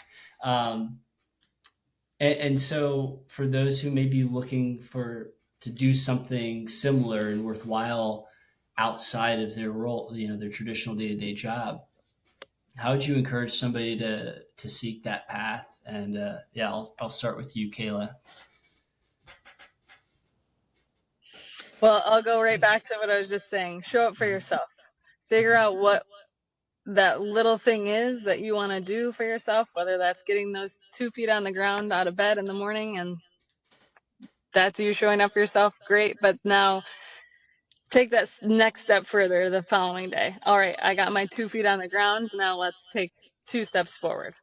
And so for those who may be looking to do something similar and worthwhile outside of their role, their traditional day-to-day job, how would you encourage somebody to seek that path? And I'll start with you, Kayla. Well, I'll go right back to what I was just saying. Show up for yourself. Figure out what that little thing is that you want to do for yourself, whether that's getting those 2 feet on the ground out of bed in the morning, and that's you showing up for yourself, great. But now take that next step further the following day. All right, I got my 2 feet on the ground. Now let's take 2 steps forward,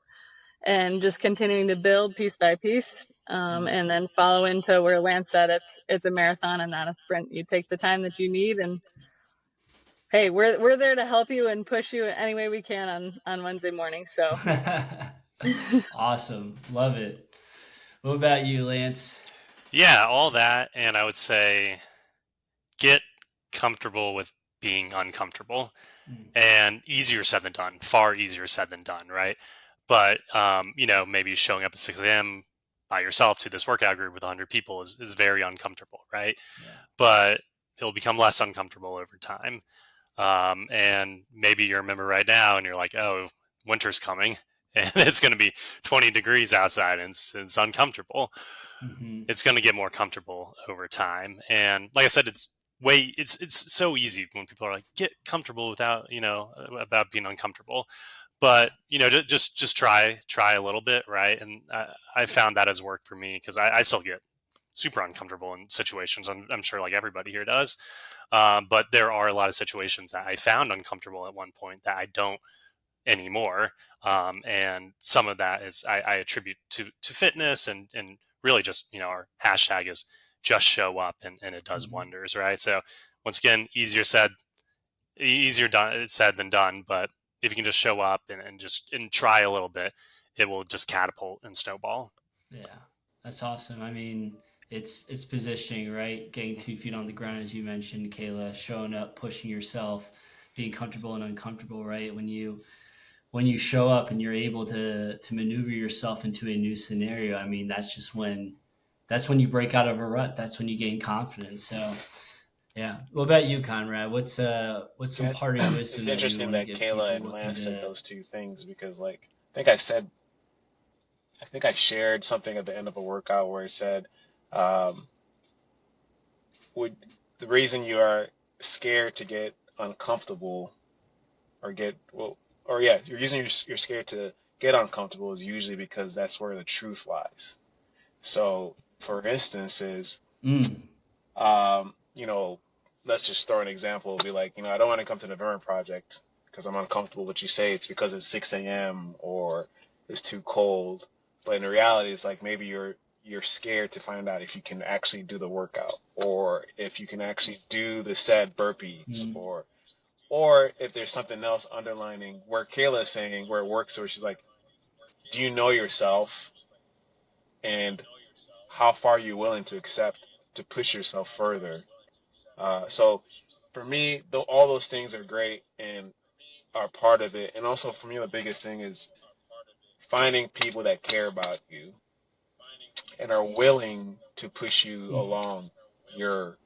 and just continuing to build piece by piece. and then follow into where Lance said it's a marathon and not a sprint. You take the time that you need, and hey, we're there to help you and push you any way we can on Wednesday morning. So Awesome. Love it. What about you, Lance? Yeah, all that, and I would say get comfortable with being uncomfortable. And easier said than done, far easier said than done, right? But maybe showing up at 6 a.m. by yourself to this workout group with 100 people is very uncomfortable, right? Yeah. But it'll become less uncomfortable over time. And maybe you're a member right now and you're like, oh, winter's coming and it's going to be 20 degrees outside and it's uncomfortable. It's going to get more comfortable over time. And like I said, it's so easy when people are like, get comfortable without, about being uncomfortable. But, just try a little bit. Right. And I found that has worked for me because I still get super uncomfortable in situations. I'm sure like everybody here does. But there are a lot of situations that I found uncomfortable at one point that I don't anymore. And some of that is I attribute to fitness and really just, our hashtag is just show up and it does wonders. Right. So once again, easier said than done. But if you can just show up and try a little bit, it will just catapult and snowball. Yeah, that's awesome. I mean, it's positioning, right? Getting 2 feet on the ground, as you mentioned, Kayla, showing up, pushing yourself, being comfortable and uncomfortable, right? When you show up and you're able to maneuver yourself into a new scenario, I mean, that's when you break out of a rut. That's when you gain confidence. So, yeah. What about you, Conrad? What's some parting wisdom? It's that you interesting want to that give Kayla people and Lance looking said to? those two things because, like, I think I shared something at the end of a workout where it said, would the reason you are scared to get uncomfortable or you're scared to get uncomfortable is usually because that's where the truth lies. So, for instance, let's just throw an example. It'll be like, I don't want to come to the Vernon Project because I'm uncomfortable, but you say it's because it's 6 a.m. or it's too cold. But in reality, it's like maybe you're scared to find out if you can actually do the workout or if you can actually do the said burpees or if there's something else underlining where Kayla is saying where it works, where she's like, do you know yourself and how far are you willing to accept to push yourself further? So for me, all those things are great and are part of it. And also for me, the biggest thing is finding people that care about you and are willing to push you along your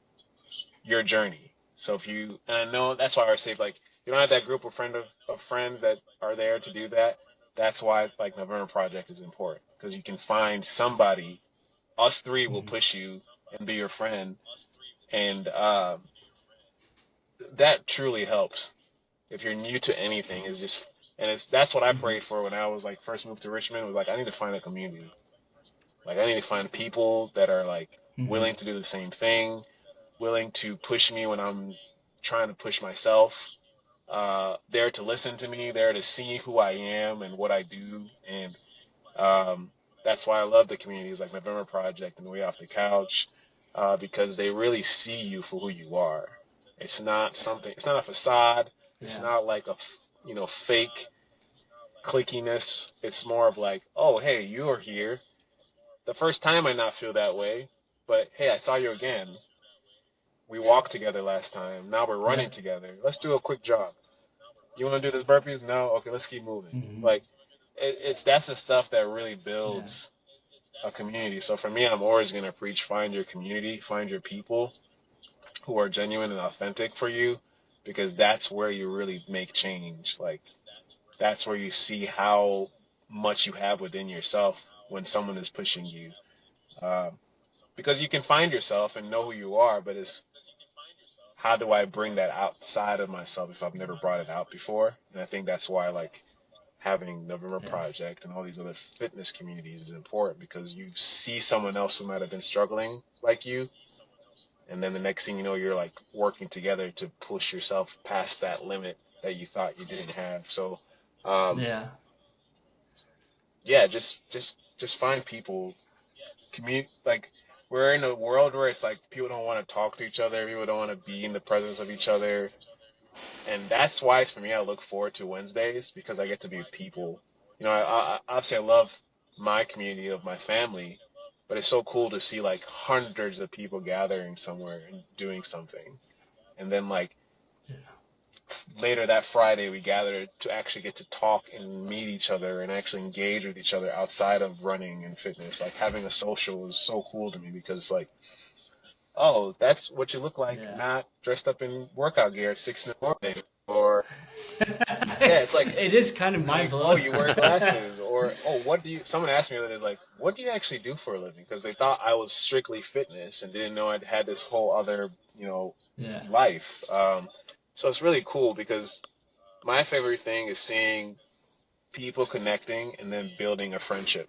journey. So and I know that's why I say, like, you don't have that group of friends that are there to do that. That's why, like, the Vernon Project is important because you can find somebody. Us three will push you and be your friend, and that truly helps. If you're new to anything, that's what I prayed for when I was like first moved to Richmond. Was like, I need to find a community. Like, I need to find people that are like willing to do the same thing, willing to push me when I'm trying to push myself, there to listen to me, there to see who I am and what I do. And that's why I love the communities like November Project and Way Off the Couch, because they really see you for who you are. It's not a facade. It's not like a, fake clickiness. It's more of like, oh, hey, you are here. The first time I not feel that way, but hey, I saw you again. We walked together last time. Now we're running together. Let's do a quick jog. You want to do this burpees? No? Okay, let's keep moving. Like, that's the stuff that really builds a community. So for me, I'm always going to preach, find your community, find your people who are genuine and authentic for you, because that's where you really make change. Like, that's where you see how much you have within yourself when someone is pushing you. Because you can find yourself and know who you are, but it's how do I bring that outside of myself if I've never brought it out before? And I think that's why, like, having November Project and all these other fitness communities is important, because you see someone else who might have been struggling like you, and then the next thing you know, you're like working together to push yourself past that limit that you thought you didn't have. So, just find people like we're in a world where it's like people don't want to talk to each other, people don't want to be in the presence of each other, and that's why for me I look forward to Wednesdays because I get to be with people. Obviously I love my community of my family, but it's so cool to see like hundreds of people gathering somewhere and doing something, and then like Yeah. later that Friday we gathered to actually get to talk and meet each other and actually engage with each other outside of running and fitness. Like having a social is so cool to me because like, oh, that's what you look like, Yeah. not dressed up in workout gear at 6 in the morning. Or yeah, it's like It is kind of mind like, blowing. oh, you wear glasses, or oh, what do you? Someone asked me the other day, like, what do you actually do for a living? Because they thought I was strictly fitness and didn't know I'd had this whole other, Yeah. life. So it's really cool because my favorite thing is seeing people connecting and then building a friendship.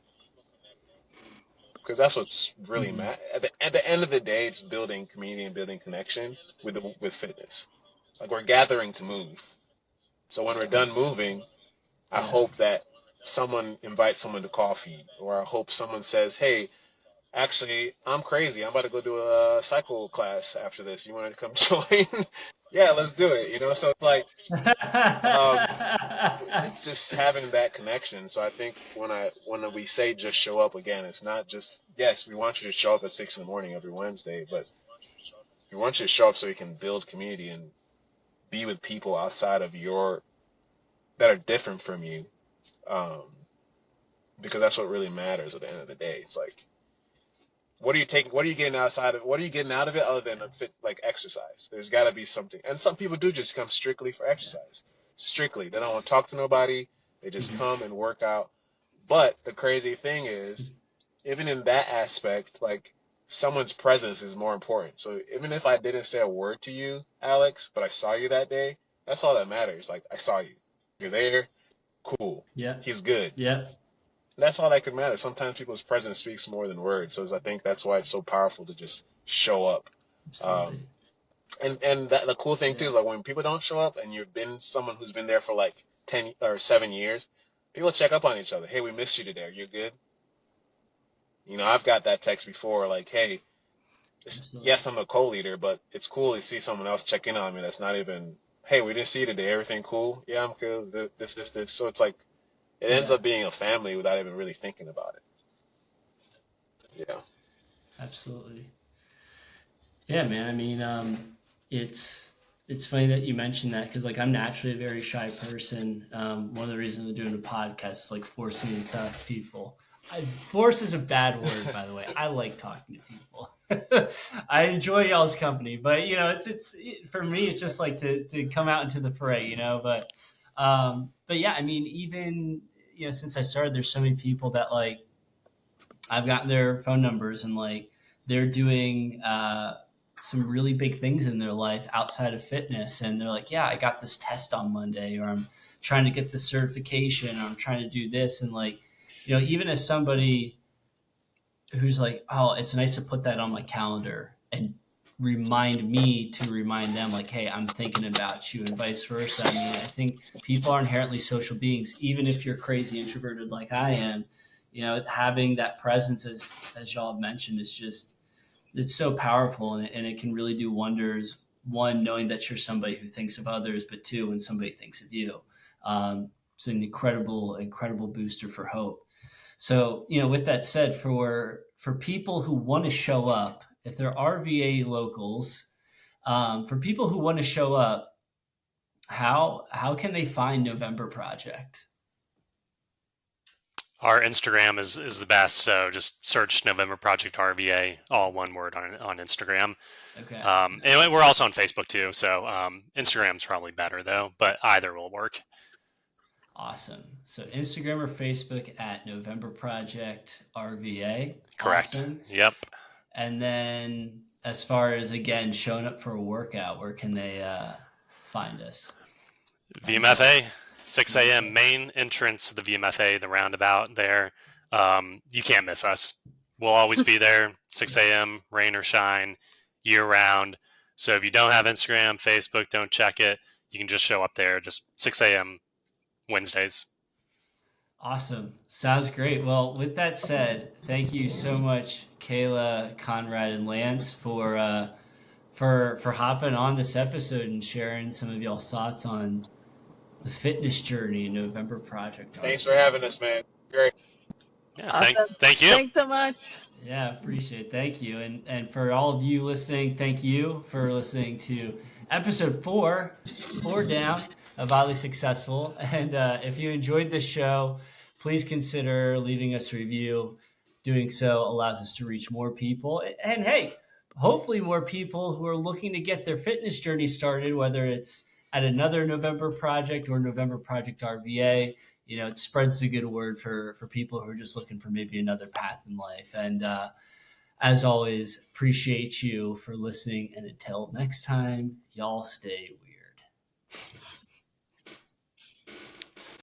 Because that's what's really Mhm. at the end of the day, it's building community and building connection with fitness. Like we're gathering to move. So when we're done moving, I Yeah. hope that someone invites someone to coffee, or I hope someone says, "Hey, actually, I'm crazy. I'm about to go do a cycle class after this. You want to come join?" Yeah, let's do it. So it's like um, it's just having that connection. So I think when we say just show up again, it's not just yes, we want you to show up at 6 in the morning every Wednesday, but we want you to show up so you can build community and be with people outside of your that are different from you. Um, because that's what really matters at the end of the day. It's like, what are you taking? What are you getting outside of? What are you getting out of it other than a fit like exercise? There's got to be something. And some people do just come strictly for exercise. Strictly, they don't want to talk to nobody. They just Mhm. come and work out. But the crazy thing is, even in that aspect, like someone's presence is more important. So even if I didn't say a word to you, Alex, but I saw you that day, that's all that matters. Like I saw you. You're there. Cool. Yep. He's good. Yep. That's all that could matter. Sometimes people's presence speaks more than words. So I think that's why it's so powerful to just show up. Um, Absolutely. and the cool thing too Yeah. is like when people don't show up and you've been someone who's been there for like 10 or 7 years, people check up on each other. Hey, we missed you today. Are you good? I've got that text before like, hey, Absolutely. yes, I'm a co-leader, but it's cool to see someone else check in on me. That's not even, hey, we didn't see you today. Everything cool? Yeah, I'm good. This. So it's like it ends Yeah. up being a family without even really thinking about it. Yeah. Absolutely. Yeah, man. I mean, it's funny that you mentioned that because like I'm naturally a very shy person. One of the reasons I'm doing a podcast is like forcing me to talk to people. Force is a bad word, by the way. I like talking to people. I enjoy y'all's company, but for me, it's just like to come out into the fray, but yeah, I mean, even since I started, there's so many people that like I've gotten their phone numbers and like they're doing some really big things in their life outside of fitness. And they're like, yeah, I got this test on Monday, or I'm trying to get the certification, or I'm trying to do this. And like, even as somebody who's like, oh, it's nice to put that on my calendar and remind me to remind them, like, hey, I'm thinking about you, and vice versa. I mean, I think people are inherently social beings, even if you're crazy introverted like I am. Having that presence, as y'all have mentioned, is just it's so powerful, and it can really do wonders. One, knowing that you're somebody who thinks of others, but two, when somebody thinks of you, it's an incredible booster for hope. So, with that said, for people who want to show up, if they're RVA locals, for people who want to show up, how can they find November Project? Our Instagram is the best, so just search November Project RVA, all one word on Instagram. Okay. And we're also on Facebook too, so Instagram's probably better though, but either will work. Awesome. So Instagram or Facebook at November Project RVA. Correct. Awesome. Yep. And then as far as again showing up for a workout, where can they find us? VMFA, 6 a.m. main entrance to the VMFA, the roundabout there. You can't miss us. We'll always be there, 6 a.m., rain or shine, year round. So if you don't have Instagram, Facebook, don't check it. You can just show up there, just 6 a.m. Wednesdays. Awesome. Sounds great. Well, with that said, thank you so much, Kayla, Conrad, and Lance for hopping on this episode and sharing some of y'all's thoughts on the fitness journey and November Project Thanks for RV. having us, man. Great. Yeah, Awesome. thank you. Thanks so much. Yeah, appreciate it. Thank you. And for all of you listening, thank you for listening to episode 4 down of Oddly Successful. And if you enjoyed this show, please consider leaving us a review. Doing so allows us to reach more people. And hey, hopefully more people who are looking to get their fitness journey started, whether it's at another November Project or November Project RVA. It spreads the good word for people who are just looking for maybe another path in life. And as always, appreciate you for listening. And until next time, y'all stay weird.